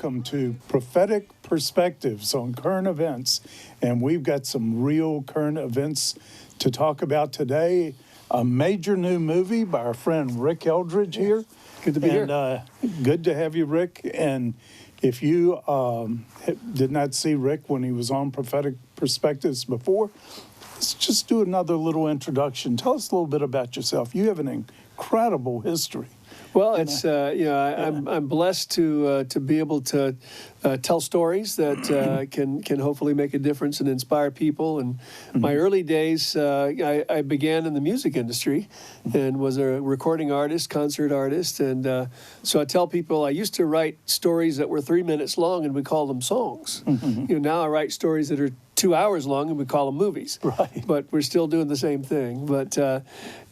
welcome to Prophetic Perspectives on Current Events. And we've got some real current events to talk about today. A major new movie by our friend Rick Eldridge here. Good to be here. Good to have you, Rick. And if you did not see Rick when he was on Prophetic Perspectives before, let's just do another little introduction. Tell us a little bit about yourself. You have an incredible history. Well, it's I'm blessed to be able to tell stories that can hopefully make a difference and inspire people. And my early days, I began in the music industry and was a recording artist, concert artist. And so I tell people I used to write stories that were 3 minutes long, and we call them songs. Now I write stories that are 2 hours long, and we call them movies. Right. But we're still doing the same thing. But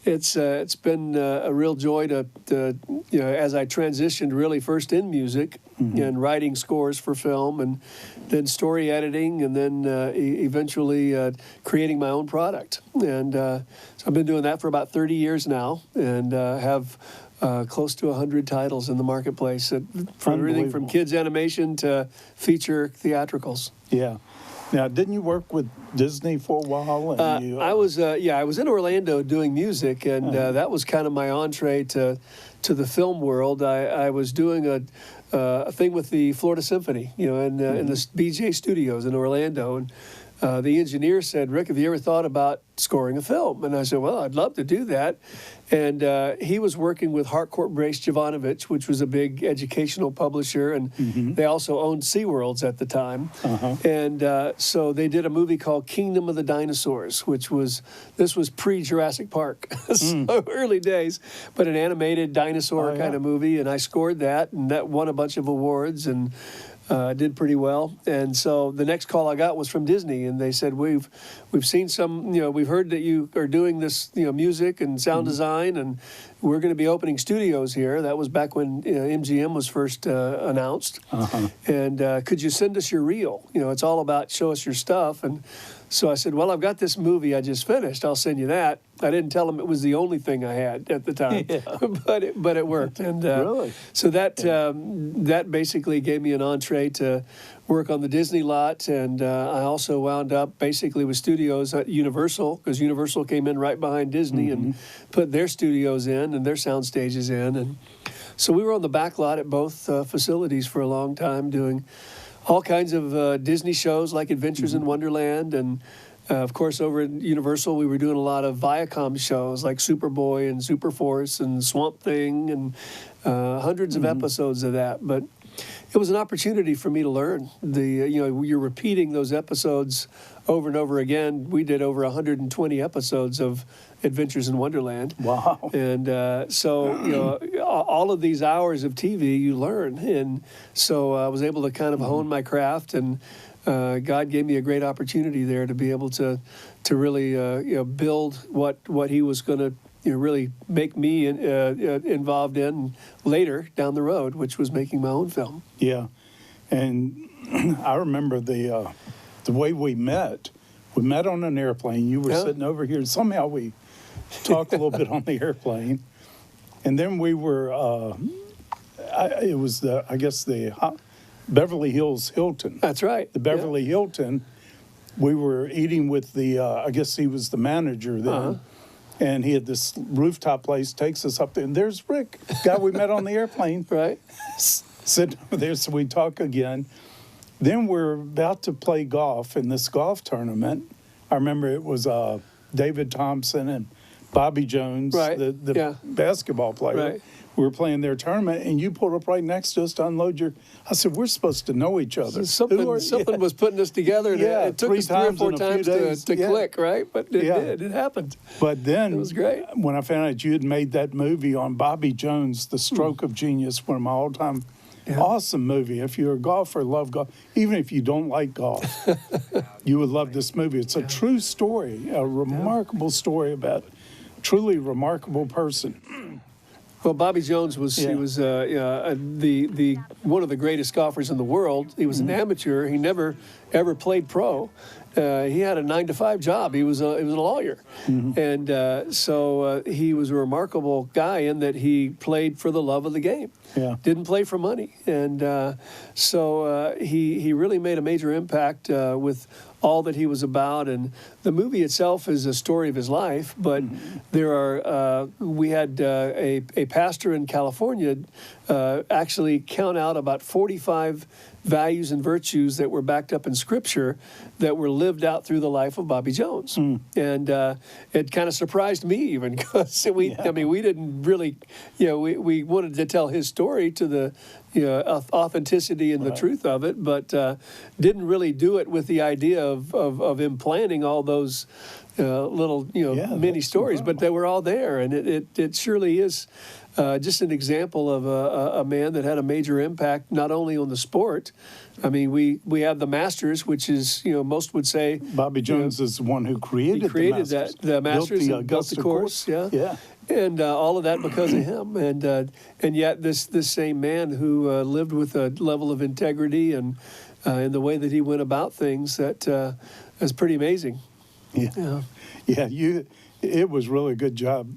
it's been a real joy to as I transitioned really first in music and writing scores for film, and then story editing, and then eventually creating my own product. And so I've been doing that for about 30 years now, and have close to 100 titles in the marketplace, from everything from kids animation to feature theatricals. Yeah. Now, didn't you work with Disney for a while? And I was in Orlando doing music, and that was kind of my entree to the film world. I was doing a thing with the Florida Symphony, in the BJ Studios in Orlando, and the engineer said, "Rick, have you ever thought about scoring a film?" And I said, "Well, I'd love to do that." And he was working with Harcourt Brace Jovanovich, which was a big educational publisher, and they also owned SeaWorlds at the time. And so they did a movie called Kingdom of the Dinosaurs, this was pre-Jurassic Park, so early days, but an animated dinosaur kind of movie, and I scored that, and that won a bunch of awards, and did pretty well. And so the next call I got was from Disney, and they said, we've seen some, we've heard that you are doing this, music and sound design, and we're going to be opening studios here. That was back when MGM was first announced. And could you send us your reel? It's all about show us your stuff. And so I said, well, I've got this movie I just finished. I'll send you that. I didn't tell them it was the only thing I had at the time, but it worked. And really? So that basically gave me an entree to work on the Disney lot, and I also wound up basically with studios at Universal, because Universal came in right behind Disney and put their studios in and their sound stages in. And so we were on the back lot at both facilities for a long time, doing all kinds of Disney shows like Adventures in Wonderland, and of course over at Universal we were doing a lot of Viacom shows like Superboy and Superforce and Swamp Thing, and hundreds of episodes of that. But it was an opportunity for me to learn. You're repeating those episodes over and over again. We did over 120 episodes of Adventures in Wonderland. Wow. And so, all of these hours of TV you learn. And so I was able to kind of hone my craft, and God gave me a great opportunity there to be able to really, build what he was going to really make me involved in later down the road, which was making my own film. Yeah. And I remember the way we met. We met on an airplane. You were sitting over here. Somehow we talked a little bit on the airplane. And then we were, it was the Beverly Hills Hilton. That's right. The Beverly Hilton. We were eating with I guess he was the manager then. And he had this rooftop place, takes us up there, and there's Rick, guy we met on the airplane. Right. Sitting over there, so we talk again. Then we're about to play golf in this golf tournament. I remember it was David Thompson and Bobby Jones, the basketball player. Right. We were playing their tournament, and you pulled up right next to us to unload your... I said, we're supposed to know each other. Something was putting us together, and it took us 3 or 4 times to click, right? But it did. It happened. But then, it was great. When I found out you had made that movie on Bobby Jones, The Stroke of Genius, one of my all-time awesome movie. If you're a golfer, love golf, even if you don't like golf, you would love this movie. It's a true story, a remarkable story about a truly remarkable person. Well, Bobby Jones was he was the one of the greatest golfers in the world. He was an amateur. He never ever played pro, he had a 9-to-5 job. He was a lawyer, and so he was a remarkable guy in that he played for the love of the game. Yeah. Didn't play for money, and so he really made a major impact with all that he was about. And the movie itself is a story of his life, but there are we had a pastor in California actually count out about 45 values and virtues that were backed up in Scripture that were lived out through the life of Bobby Jones. And it kind of surprised me even, because I mean, we didn't really, we wanted to tell his story to the authenticity and the truth of it, but didn't really do it with the idea of him planning all those little mini stories, but they were all there, and it surely is just an example of a man that had a major impact not only on the sport. I mean, we have the Masters, which is, most would say Bobby Jones is the one who created the Masters and built the course. Yeah. And all of that because of him, and yet this same man who lived with a level of integrity and in the way that he went about things that is pretty amazing. It was really a good job.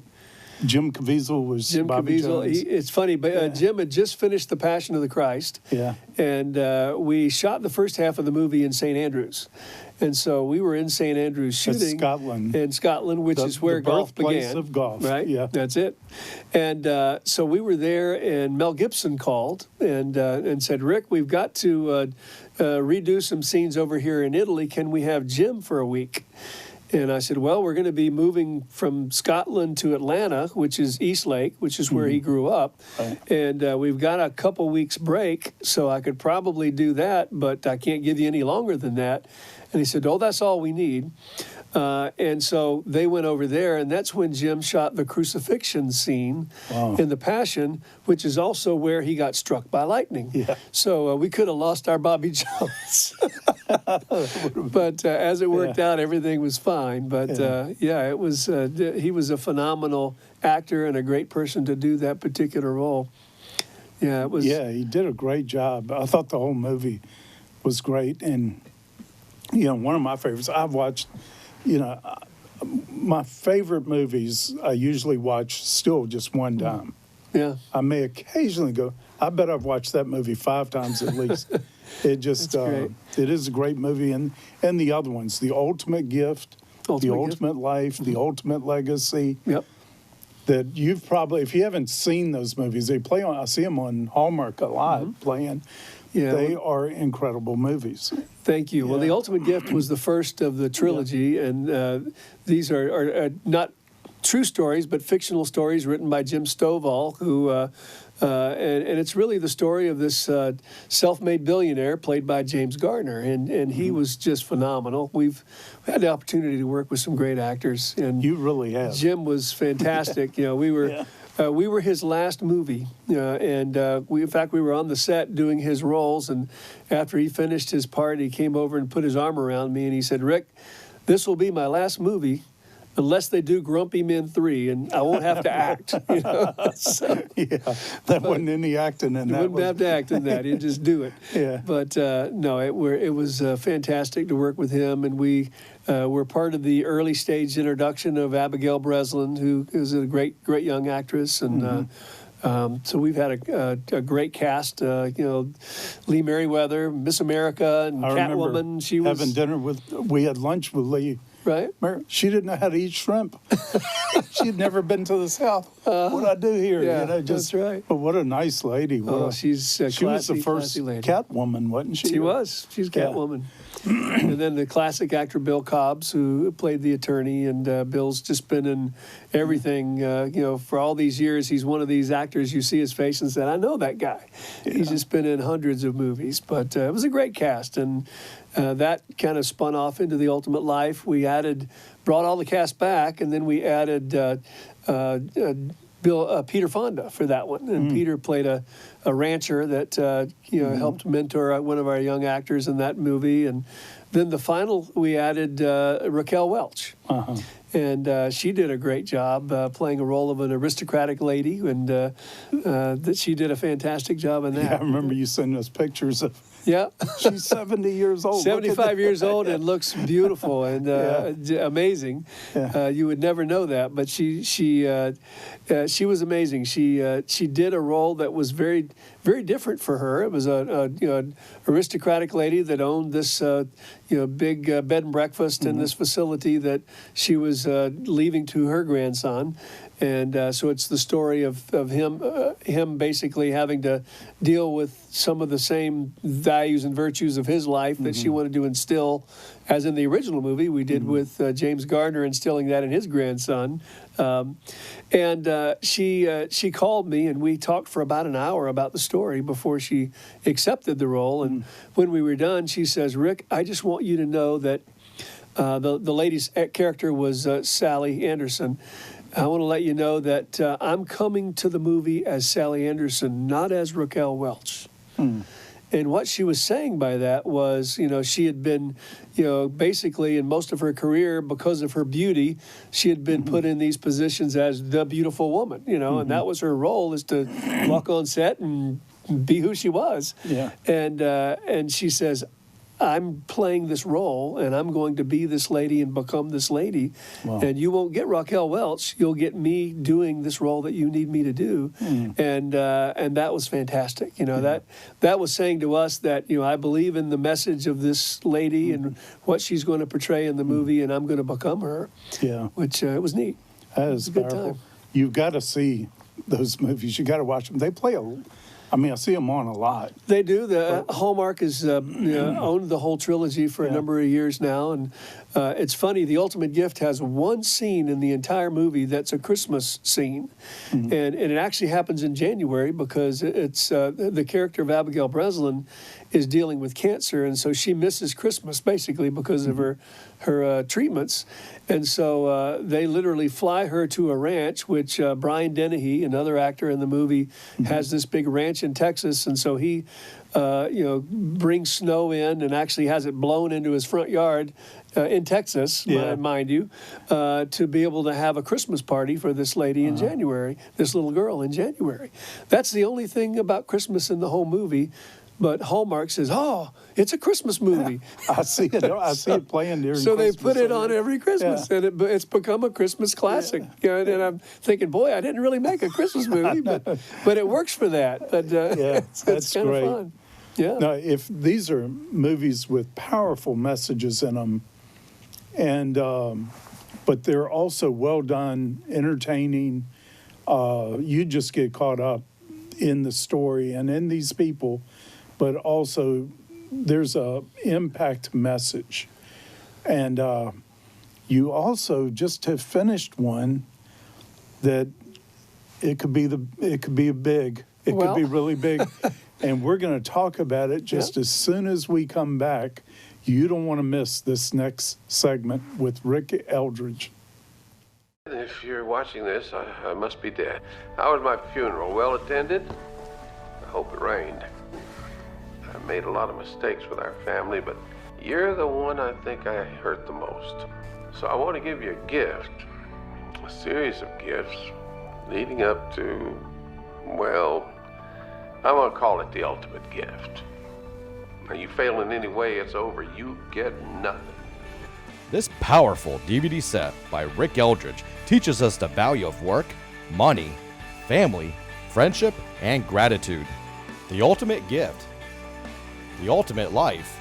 Jim Caviezel was Bobby Jones. It's funny, but Jim had just finished The Passion of the Christ. Yeah. And we shot the first half of the movie in St. Andrews. And so we were in St. Andrews shooting. In Scotland, which is where golf began. The birthplace of golf. Right? Yeah. That's it. And so we were there, and Mel Gibson called and said, Rick, we've got to redo some scenes over here in Italy. Can we have Jim for a week? And I said, well, we're going to be moving from Scotland to Atlanta, which is Eastlake, which is where he grew up. Right. And we've got a couple weeks break, so I could probably do that, but I can't give you any longer than that. And he said, oh, that's all we need. And so they went over there, and that's when Jim shot the crucifixion scene in The Passion, which is also where he got struck by lightning. Yeah. So we could have lost our Bobby Jones. But as it worked out, everything was fine. But it was he was a phenomenal actor and a great person to do that particular role. Yeah, it was. Yeah, he did a great job. I thought the whole movie was great, and one of my favorites. I've watched. My favorite movies I usually watch still just one time. Yeah. I may occasionally go, I bet I've watched that movie 5 times at least. It just, it is a great movie. And the other ones, The Ultimate Gift, The Ultimate Life, The Ultimate Legacy. Yep. That you've probably, if you haven't seen those movies, they play on, I see them on Hallmark a lot playing. Yeah, they are incredible movies. Thank you. Yeah. Well, The Ultimate Gift was the first of the trilogy, and these are not true stories, but fictional stories written by Jim Stovall, who, and it's really the story of this self-made billionaire played by James Garner, and he was just phenomenal. We've had the opportunity to work with some great actors, and you really have. Jim was fantastic. We were. Yeah. We were his last movie, and in fact, we were on the set doing his roles, and after he finished his part, he came over and put his arm around me, and he said, Rick, this will be my last movie unless they do Grumpy Men 3, and I won't have to act. So, wasn't any acting in that. You wouldn't have to act in that. You'd just do it. Yeah. But no, it was fantastic to work with him, and we were part of the early stage introduction of Abigail Breslin, who is a great young actress, and so we've had a great cast. Lee Merriweather, Miss America, and Catwoman. She was having dinner we had lunch with Lee. Right. She didn't know how to eat shrimp. She'd never been to the South. What I do here? Yeah, that's right. But what a nice lady. She's a she was the first Catwoman, wasn't she? She was. She's Catwoman. And then the classic actor Bill Cobbs, who played the attorney, and Bill's just been in everything. For all these years, he's one of these actors you see his face and said, I know that guy. Yeah. He's just been in hundreds of movies. But it was a great cast, and that kind of spun off into The Ultimate Life. We brought all the cast back, and then we added Peter Fonda for that one. And Peter played a rancher that helped mentor one of our young actors in that movie. And then the final, we added Raquel Welch. And she did a great job playing a role of an aristocratic lady, and that she did a fantastic job in that. Yeah, I remember you sending us pictures of Yeah. She's 70 years old. 75 years old and looks beautiful and amazing. Yeah. You would never know that, but she was amazing. She did a role that was very, very different for her. It was an aristocratic lady that owned this big bed and breakfast in this facility that she was leaving to her grandson. And so it's the story of him basically having to deal with some of the same values and virtues of his life that she wanted to instill, as in the original movie we did with James Gardner, instilling that in his grandson. She called me and we talked for about an hour about the story before she accepted the role. And when we were done, she says, "Rick, I just want you to know that the lady's character was Sally Anderson. I want to let you know that I'm coming to the movie as Sally Anderson, not as Raquel Welch." And what she was saying by that was, she had been, basically in most of her career, because of her beauty, she had been put in these positions as the beautiful woman, and that was her role, is to walk on set and be who she was. Yeah. And she says, "I'm playing this role, and I'm going to be this lady and become this lady. Wow. And you won't get Raquel Welch. You'll get me doing this role that you need me to do." And that was fantastic. That was saying to us that I believe in the message of this lady and what she's going to portray in the movie, and I'm going to become her. Yeah. Which it was neat. That is a good powerful. time. You've got to see those movies. You got to watch them. They play I see them on a lot. They do. The Hallmark has owned the whole trilogy for a number of years now, and it's funny. The Ultimate Gift has one scene in the entire movie that's a Christmas scene, and it actually happens in January because it's the character of Abigail Breslin is dealing with cancer, and so she misses Christmas basically because of her treatments. And so they literally fly her to a ranch, which Brian Dennehy, another actor in the movie, has this big ranch in Texas. And so he, brings snow in and actually has it blown into his front yard in Texas, mind you, to be able to have a Christmas party for this lady in January, this little girl in January. That's the only thing about Christmas in the whole movie. But Hallmark says, "Oh, it's a Christmas movie." I see it. I see it playing during So Christmas. they put it on every Christmas, and it's become a Christmas classic. And I'm thinking, boy, I didn't really make a Christmas movie, but it works for that. But it's kind of fun. Yeah. Now, if these are movies with powerful messages in them, and but they're also well done, entertaining, you just get caught up in the story and in these people. But also, there's a impact message, and you also just have finished one that it could be big, it could be really big, and we're going to talk about it just as soon as we come back. You don't want to miss this next segment with Rick Eldridge. If you're watching this, I must be dead. How was my funeral? Well attended? I hope it rained. I made a lot of mistakes with our family, but you're the one I think I hurt the most. So I want to give you a gift, a series of gifts leading up to, well, I'm going to call it the ultimate gift. Now, you fail in any way, it's over. You get nothing. This powerful DVD set by Rick Eldridge teaches us the value of work, money, family, friendship, and gratitude. The ultimate gift, the ultimate life,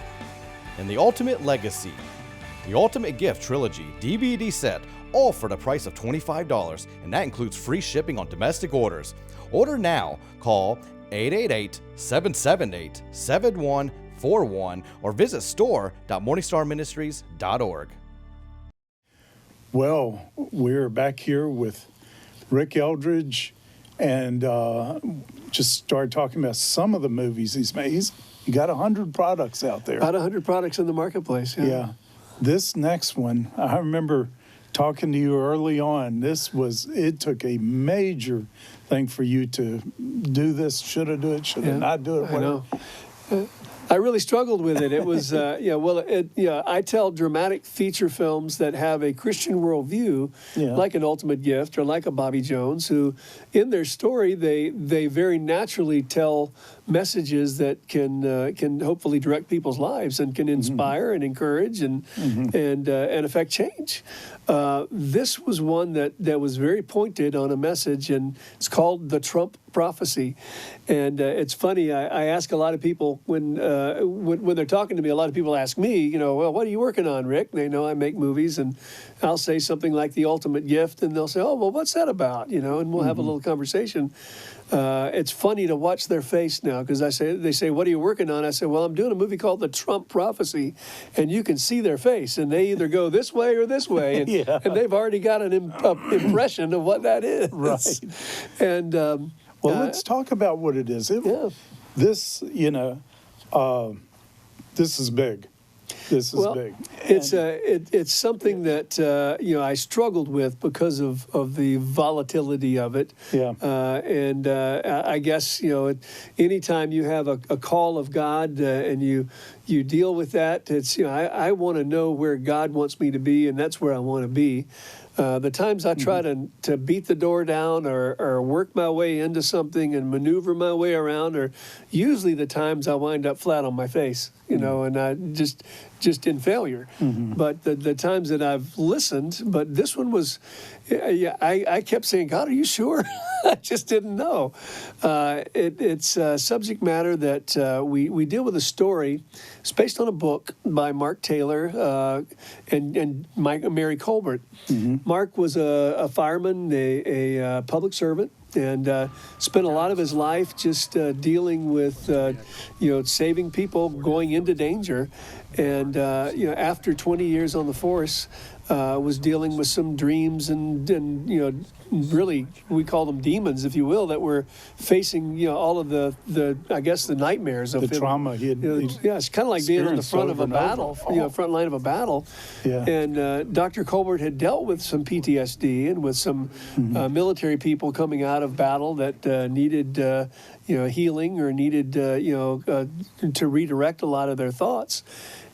and the ultimate legacy. The Ultimate Gift Trilogy DVD set, all for the price of $25, and that includes free shipping on domestic orders. Order now. Call 888-778-7141 or visit store.morningstarministries.org. Well, we're back here with Rick Eldridge, and just started talking about some of the movies he's made. You got 100 products out there. About 100 products in the marketplace. Yeah. This next one, I remember talking to you early on. It took a major thing for you to do this. Should I do it? Should I not do it? I know. I really struggled with it. It was, I tell dramatic feature films that have a Christian worldview, like an Ultimate Gift or like a Bobby Jones, who, in their story, they very naturally tell messages that can hopefully direct people's lives and can inspire and encourage and affect change. This was one that was very pointed on a message, and it's called The Trump Prophecy. And it's funny, I ask a lot of people when they're talking to me, a lot of people ask me, well, what are you working on, Rick? They know I make movies, and I'll say something like The Ultimate Gift, and they'll say, oh, well, what's that about? And we'll have a little conversation. It's funny to watch their face now, because they say, what are you working on? I say, well, I'm doing a movie called The Trump Prophecy, and you can see their face, and they either go this way or this way, and they've already got an impression of what that is. Right. And well, let's talk about what it is. This, this is big. This is big. It's something that I struggled with because of the volatility of it. Yeah. And I guess anytime you have a call of God and you deal with that, it's I want to know where God wants me to be, and that's where I want to be. The times I try to beat the door down or work my way into something and maneuver my way around are usually the times I wind up flat on my face, and I just in failure. But the times that I've listened, but this one was, I kept saying, God, are you sure? I just didn't know. It's a subject matter that we deal with a story. It's based on a book by Mark Taylor and Mary Colbert. Mark was a fireman, a public servant, and spent a lot of his life just dealing with, saving people going into danger. And, after 20 years on the force, was dealing with some dreams and really, we call them demons, if you will, that were facing, all of the I guess, the nightmares of the him. trauma he had. It's kind of like being on the front of a battle, front line of a battle. Yeah. And Dr. Colbert had dealt with some PTSD and with some military people coming out of battle that needed, healing or needed, to redirect a lot of their thoughts.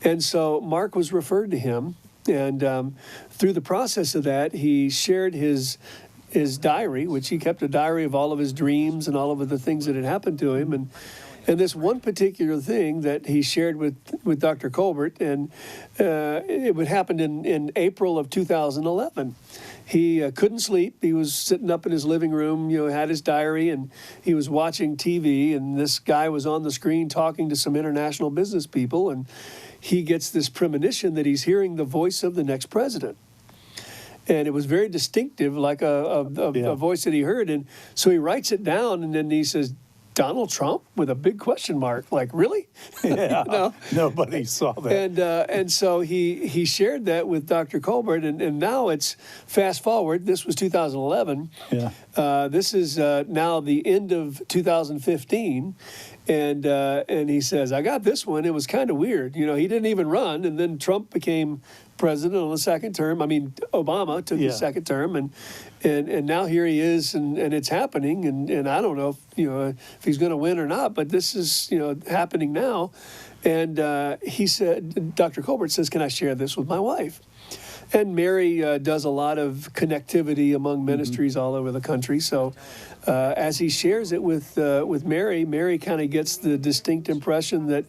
And so Mark was referred to him. And through the process of that, he shared his diary, which he kept a diary of all of his dreams and all of the things that had happened to him. And this one particular thing that he shared with Dr. Colbert, and it would happen in April of 2011. He couldn't sleep. He was sitting up in his living room, had his diary, and he was watching TV. And this guy was on the screen talking to some international business people, and he gets this premonition that he's hearing the voice of the next president. And it was very distinctive, like a voice that he heard. And so he writes it down, and then he says, Donald Trump, with a big question mark. Like, really? Yeah, nobody saw that. And so he shared that with Dr. Colbert, and now it's fast forward. This was 2011. Yeah. This is now the end of 2015. And he says, I got this one. It was kind of weird. He didn't even run. And then Trump became president on the second term. I mean, Obama took the second term. And now here he is, and it's happening. And I don't know if he's going to win or not, but this is, happening now. And he said, Dr. Colbert says, can I share this with my wife? And Mary does a lot of connectivity among ministries all over the country. So as he shares it with Mary, Mary kind of gets the distinct impression that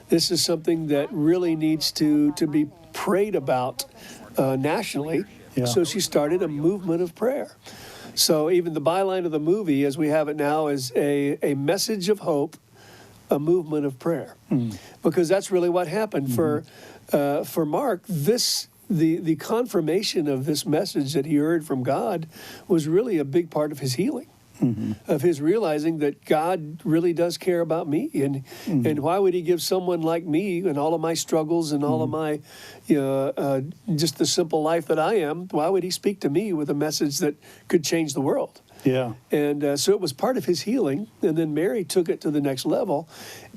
this is something that really needs to be prayed about nationally. Yeah. So she started a movement of prayer. So even the byline of the movie, as we have it now, is a message of hope, a movement of prayer. Because that's really what happened for Mark. The confirmation of this message that he heard from God was really a big part of his healing, of his realizing that God really does care about me. And why would he give someone like me and all of my struggles and all of my, just the simple life that I am, why would he speak to me with a message that could change the world? Yeah. And so it was part of his healing. And then Mary took it to the next level.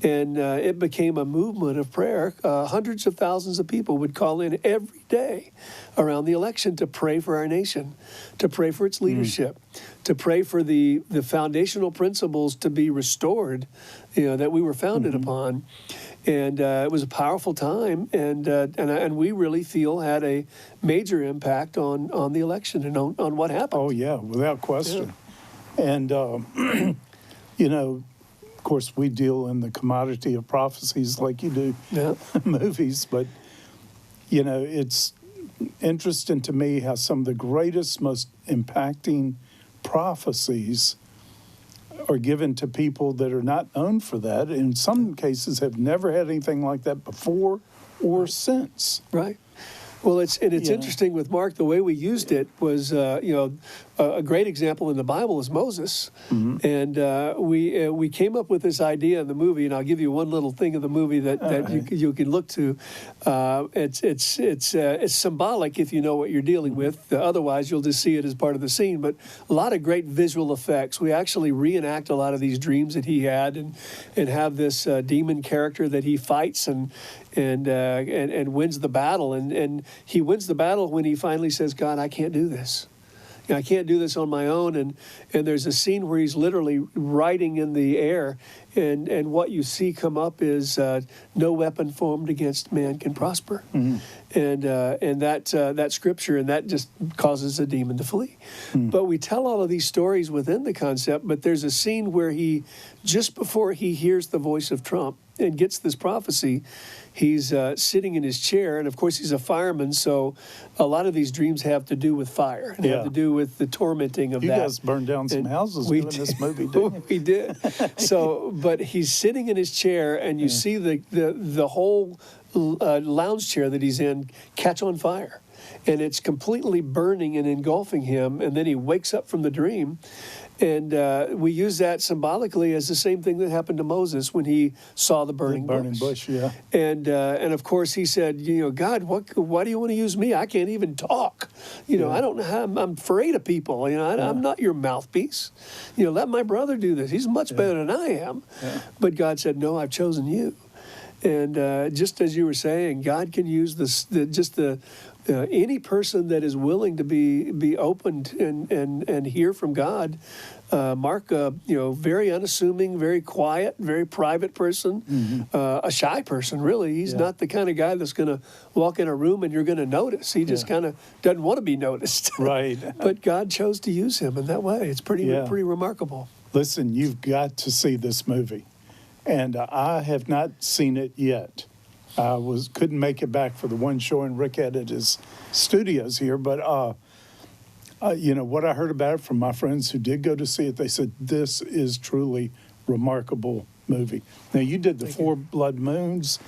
And it became a movement of prayer. Hundreds of thousands of people would call in every day around the election to pray for our nation, to pray for its leadership, to pray for the foundational principles to be restored, that we were founded upon. And it was a powerful time, and we really feel had a major impact on the election and on what happened. Oh, yeah, without question. Yeah. And, you know, of course, we deal in the commodity of prophecies like you do movies, but, you know, it's interesting to me how some of the greatest, most impacting prophecies are given to people that are not known for that. In some cases, have never had anything like that before or since. Right. Well, it's interesting with Mark. The way we used it was, a great example in the Bible is Moses, and we came up with this idea in the movie. And I'll give you one little thing of the movie that you can look to. It's symbolic if you know what you're dealing with. Otherwise, you'll just see it as part of the scene. But a lot of great visual effects. We actually reenact a lot of these dreams that he had, and have this demon character that he fights and wins the battle. And he wins the battle when he finally says, God, I can't do this. I can't do this on my own. And there's a scene where he's literally riding in the air, and what you see come up is no weapon formed against man can prosper. And that scripture, and that just causes a demon to flee. But we tell all of these stories within the concept, but there's a scene where he, just before he hears the voice of Trump and gets this prophecy, he's sitting in his chair, and of course he's a fireman, so a lot of these dreams have to do with fire, and have to do with the tormenting of that. You guys burned down some houses doing this movie, didn't you? We did. So, but he's sitting in his chair, and you see the whole lounge chair that he's in catch on fire, and it's completely burning and engulfing him, and then he wakes up from the dream. And we use that symbolically as the same thing that happened to Moses when he saw the burning bush. And of course he said, God, why do you want to use me? I can't even talk. I don't know how. I'm afraid of people. I'm not your mouthpiece. Let my brother do this. He's much better than I am. But God said, no, I've chosen you. And just as you were saying, God can use any person that is willing to be opened and hear from God. Mark, very unassuming, very quiet, very private person, a shy person, really. He's not the kind of guy that's going to walk in a room and you're going to notice. He just kind of doesn't want to be noticed. Right. But God chose to use him in that way. It's pretty remarkable. Listen, you've got to see this movie. And I have not seen it yet. I couldn't make it back for the one showing Rick had at his studios here, but what I heard about it from my friends who did go to see it, they said this is truly remarkable movie. Now you did the Four Blood Moons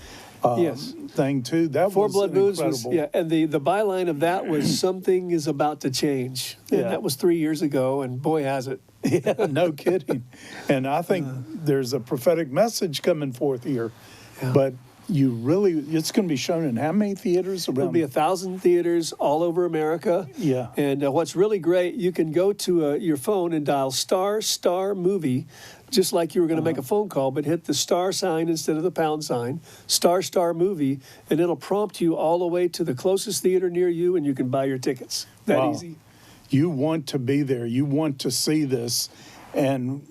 thing too. That Four was Blood Moons incredible. And the byline of that was something is about to change, and that was 3 years ago, and boy has it. Yeah, no kidding. And I think there's a prophetic message coming forth here, but it's going to be shown in how many theaters around? It'll be 1,000 theaters all over America. Yeah. And what's really great, you can go to your phone and dial * movie, just like you were going to make a phone call, but hit the star sign instead of the pound sign, * movie, and it'll prompt you all the way to the closest theater near you, and you can buy your tickets. That easy. You want to be there. You want to see this. And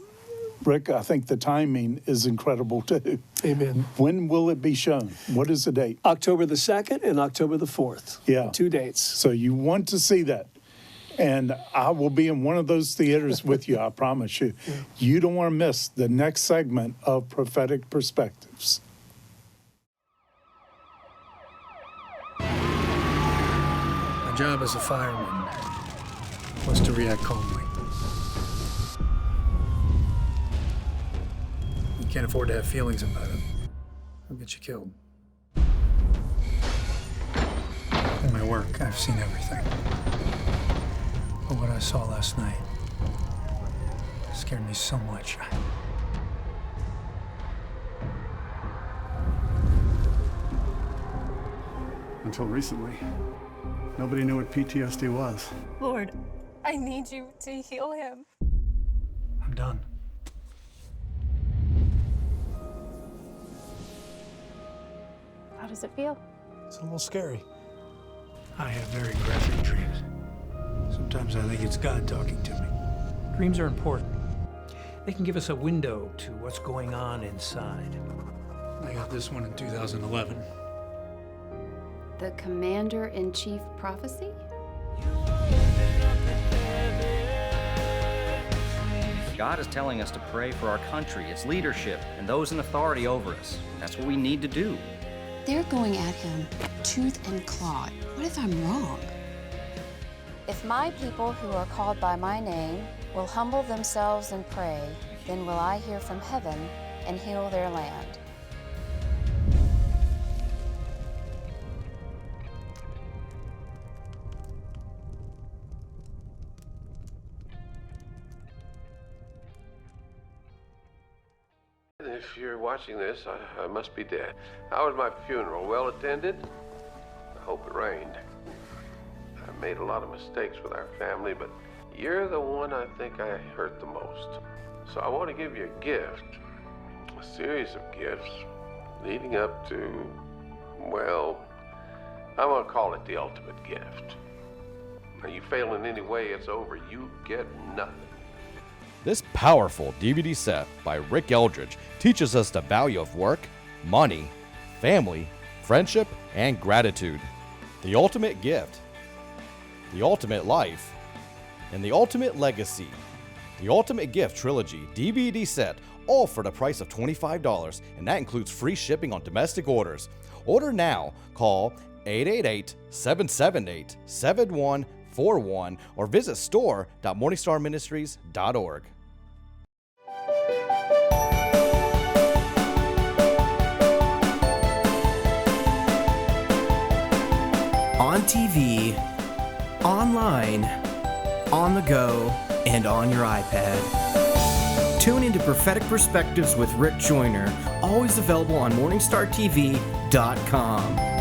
Rick, I think the timing is incredible too. Amen. When will it be shown? What is the date? October the 2nd and October the 4th. Yeah. 2 dates. So you want to see that. And I will be in one of those theaters with you, I promise you. You don't want to miss the next segment of Prophetic Perspectives. My job as a fireman was to react calmly. You can't afford to have feelings about it. It'll get you killed. In my work, I've seen everything. But what I saw last night scared me so much. Until recently, nobody knew what PTSD was. Lord, I need you to heal him. I'm done. How does it feel? It's a little scary. I have very graphic dreams. Sometimes I think it's God talking to me. Dreams are important. They can give us a window to what's going on inside. I got this one in 2011. The Commander-in-Chief Prophecy? God is telling us to pray for our country, its leadership, and those in authority over us. That's what we need to do. They're going at him tooth and claw. What if I'm wrong? If my people who are called by my name will humble themselves and pray, then will I hear from heaven and heal their land. If you're watching this, I must be dead. How was my funeral? Well attended? I hope it rained. I made a lot of mistakes with our family, but you're the one I think I hurt the most. So I want to give you a gift, a series of gifts, leading up to, well, I'm going to call it the ultimate gift. Now, you fail in any way, it's over. You get nothing. This powerful DVD set by Rick Eldridge teaches us the value of work, money, family, friendship, and gratitude. The ultimate gift, the ultimate life, and the ultimate legacy. The Ultimate Gift Trilogy DVD set, all for the price of $25, and that includes free shipping on domestic orders. Order now. Call 888-778-7141 or visit store.morningstarministries.org. On TV, online, on the go, and on your iPad. Tune into Prophetic Perspectives with Rick Joyner, always available on MorningStarTV.com.